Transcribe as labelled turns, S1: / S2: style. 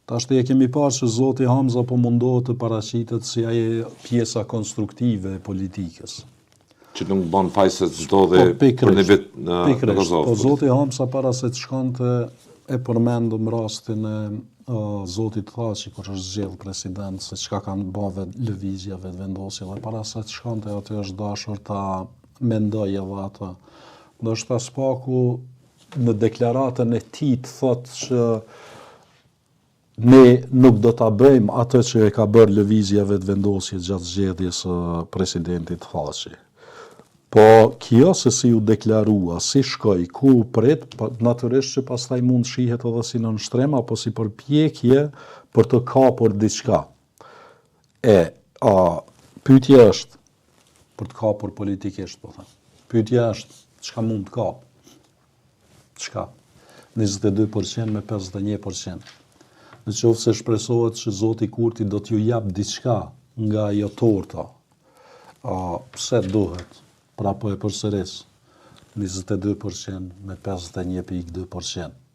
S1: Tashti e kemi parë që Zoti Hamza po mundohet të paraqitet si ai pjesa konstruktive e politikës.
S2: Që nuk bën fajse çdo dhe për një vit në Kosovë.
S1: Po Zoti Hamza para se të shkonte e përmendëm rastin e Zotit Thaçi kur është zgjedh president, se çka kanë bërë lëvizja vetëvendosje dhe para se të shkonte aty është dashur ta mendoj edhe atë. Ndoshta Spaku në deklaratën e tij thotë që ne nuk do ta bëjmë atë që e ka bërë lëvizja vetëvendosje gjatë zgjedhjes së presidentit Thaçi. Po kjo se si u deklarua, si shkoj, ku prit, natyrisht që pastaj mund shihet edhe si në nështrem apo si përpjekje për të kapur diçka. Pyetja është për të kapur politikisht, po them. Pyetja është çka mund të kap? Çka? 22% me 51%. Në qoftë se shpresohet që Zoti Kurti do t'ju jap diçka nga ajo torta, pse duhet? Pra po e përsëris, 22% me 51.2%.